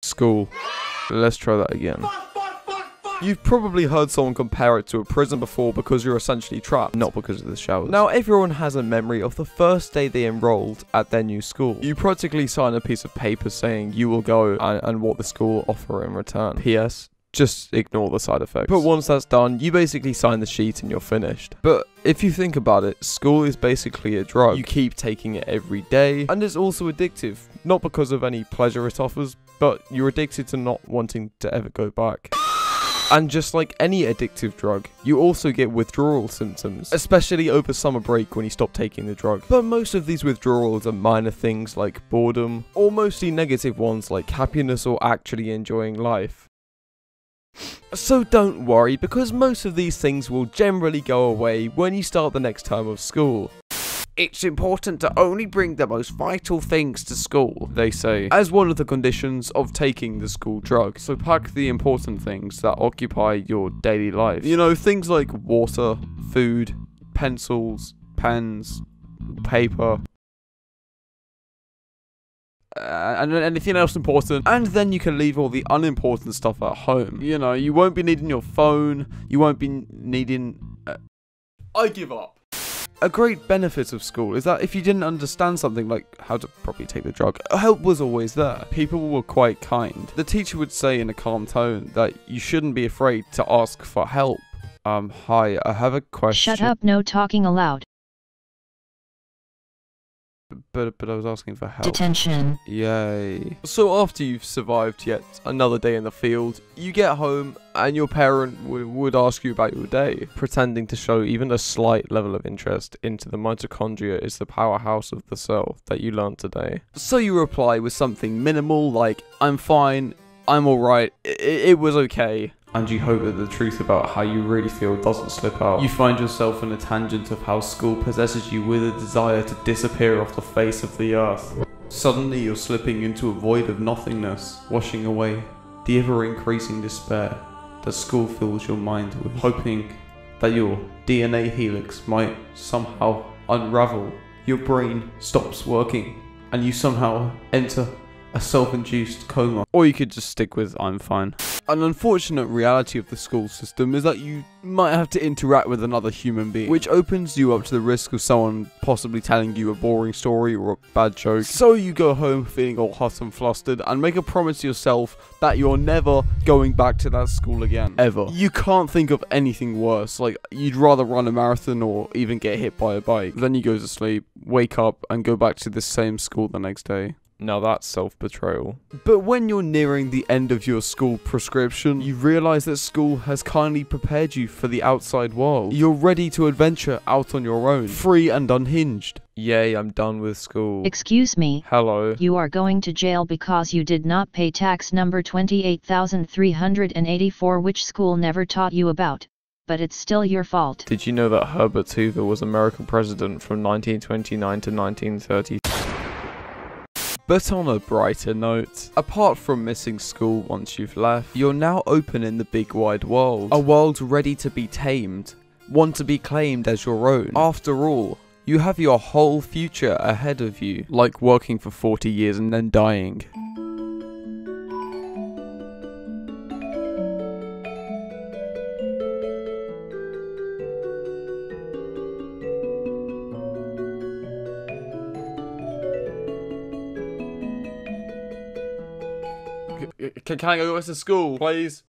School. Let's try that again. You've probably heard someone compare it to a prison before because you're essentially trapped, not because of the showers. Now, everyone has a memory of the first day they enrolled at their new school. You practically sign a piece of paper saying you will go and what the school offer in return. P.S. Just ignore the side effects. But once that's done, you basically sign the sheet and you're finished. But if you think about it, school is basically a drug. You keep taking it every day, and it's also addictive. Not because of any pleasure it offers, but you're addicted to not wanting to ever go back. And just like any addictive drug, you also get withdrawal symptoms, especially over summer break when you stop taking the drug. But most of these withdrawals are minor things like boredom, or mostly negative ones like happiness or actually enjoying life. So don't worry, because most of these things will generally go away when you start the next term of school. It's important to only bring the most vital things to school, they say, as one of the conditions of taking the school drug. So pack the important things that occupy your daily life. You know, things like water, food, pencils, pens, paper, and anything else important, and then you can leave all the unimportant stuff at home. You know, you won't be needing your phone, you won't be needing... I give up. A great benefit of school is that if you didn't understand something like how to properly take the drug, help was always there. People were quite kind. The teacher would say in a calm tone that you shouldn't be afraid to ask for help. Hi, I have a question. Shut up, no talking aloud. But I was asking for help. Detention. Yay. So after you've survived yet another day in the field, you get home and your parent would ask you about your day, pretending to show even a slight level of interest into the mitochondria is the powerhouse of the cell that you learned today. So you reply with something minimal like, I'm fine, I'm alright, it was okay. And you hope that the truth about how you really feel doesn't slip out. You find yourself in a tangent of how school possesses you with a desire to disappear off the face of the earth. Suddenly you're slipping into a void of nothingness, washing away the ever-increasing despair that school fills your mind with, hoping that your DNA helix might somehow unravel. Your brain stops working, and you somehow enter a self-induced coma. Or you could just stick with I'm fine. An unfortunate reality of the school system is that you might have to interact with another human being, which opens you up to the risk of someone possibly telling you a boring story or a bad joke. So you go home feeling all hot and flustered and make a promise to yourself that you're never going back to that school again. Ever. You can't think of anything worse. Like, you'd rather run a marathon or even get hit by a bike. Then you go to sleep, wake up, and go back to the same school the next day. Now that's self-betrayal. But when you're nearing the end of your school prescription, you realise that school has kindly prepared you for the outside world. You're ready to adventure out on your own, free and unhinged. Yay, I'm done with school. Excuse me. Hello. You are going to jail because you did not pay tax number 28,384, which school never taught you about. But it's still your fault. Did you know that Herbert Hoover was American president from 1929 to 1930? But on a brighter note, apart from missing school once you've left, you're now open in the big wide world. A world ready to be tamed, one to be claimed as your own. After all, you have your whole future ahead of you, like working for 40 years and then dying. Can I go to school, please?